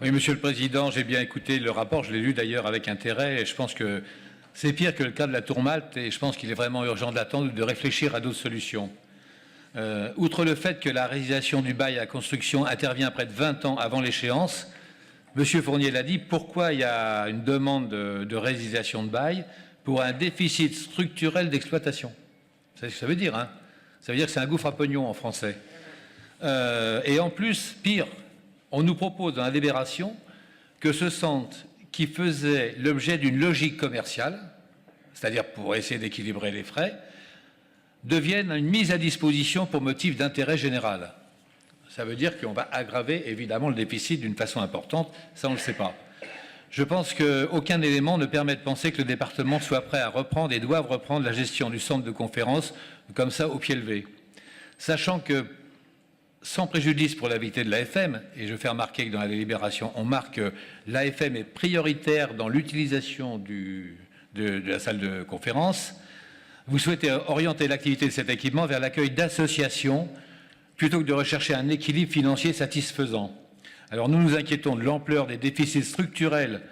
Oui, Monsieur le Président, j'ai bien écouté le rapport, je l'ai lu d'ailleurs avec intérêt, et je pense que c'est pire que le cas de la Tour Malte, et je pense qu'il est vraiment urgent d'attendre ou de réfléchir à d'autres solutions. Outre le fait que la réalisation du bail à construction intervient près de 20 ans avant l'échéance, Monsieur Fournier l'a dit, pourquoi il y a une demande de réalisation de bail pour un déficit structurel d'exploitation? C'est ce que ça veut dire, hein. Ça veut dire que c'est un gouffre à pognon en français. Et en plus, pire, on nous propose dans la délibération que ce centre qui faisait l'objet d'une logique commerciale, c'est-à-dire pour essayer d'équilibrer les frais, devienne une mise à disposition pour motif d'intérêt général. Ça veut dire qu'on va aggraver évidemment le déficit d'une façon importante, ça on ne le sait pas. Je pense qu'aucun élément ne permet de penser que le département soit prêt à reprendre et doive reprendre la gestion du centre de conférence comme ça au pied levé. Sachant que, sans préjudice pour la vitalité de l'AFM, et je fais remarquer que dans la délibération, on marque que l'AFM est prioritaire dans l'utilisation de la salle de conférence, vous souhaitez orienter l'activité de cet équipement vers l'accueil d'associations plutôt que de rechercher un équilibre financier satisfaisant. Alors nous nous inquiétons de l'ampleur des déficits structurels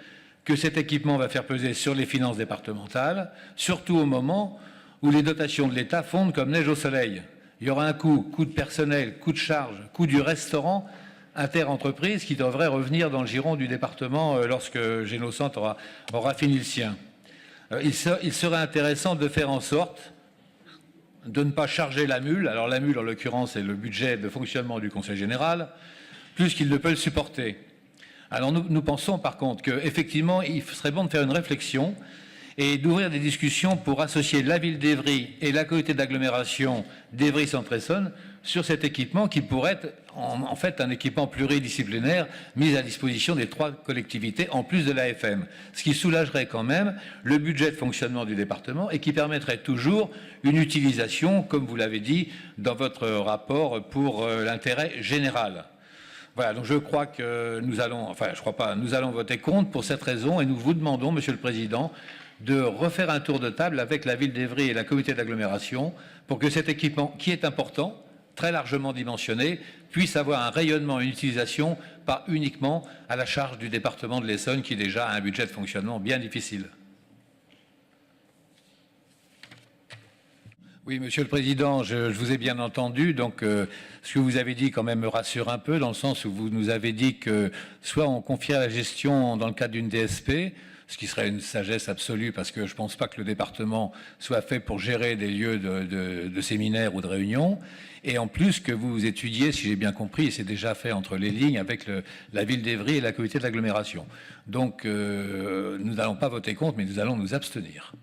que cet équipement va faire peser sur les finances départementales, surtout au moment où les dotations de l'État fondent comme neige au soleil. Il y aura un coût de personnel, coût de charge, coût du restaurant inter-entreprise qui devrait revenir dans le giron du département lorsque Génocentre aura fini le sien. Il serait intéressant de faire en sorte de ne pas charger la mule. Alors la mule, en l'occurrence, c'est le budget de fonctionnement du Conseil général, plus qu'il ne peut le supporter. Alors nous pensons par contre qu'effectivement, il serait bon de faire une réflexion et d'ouvrir des discussions pour associer la ville d'Évry et la communauté d'agglomération d'Évry-Centre-Essonne sur cet équipement qui pourrait être en fait un équipement pluridisciplinaire mis à disposition des 3 collectivités en plus de l'AFM, ce qui soulagerait quand même le budget de fonctionnement du département et qui permettrait toujours une utilisation, comme vous l'avez dit dans votre rapport, pour l'intérêt général. Voilà, donc je crois que nous allons voter contre pour cette raison et nous vous demandons, Monsieur le Président, de refaire un tour de table avec la ville d'Évry et la communauté d'agglomération pour que cet équipement, qui est important, très largement dimensionné, puisse avoir un rayonnement et une utilisation pas uniquement à la charge du département de l'Essonne qui déjà a un budget de fonctionnement bien difficile. Oui, Monsieur le Président, je vous ai bien entendu. Donc, ce que vous avez dit quand même me rassure un peu, dans le sens où vous nous avez dit que soit on confiait la gestion dans le cadre d'une DSP, ce qui serait une sagesse absolue, parce que je ne pense pas que le département soit fait pour gérer des lieux de séminaires ou de réunions, et en plus que vous étudiez, si j'ai bien compris, et c'est déjà fait entre les lignes, avec la ville d'Évry et la communauté de l'agglomération. Donc, nous n'allons pas voter contre, mais nous allons nous abstenir.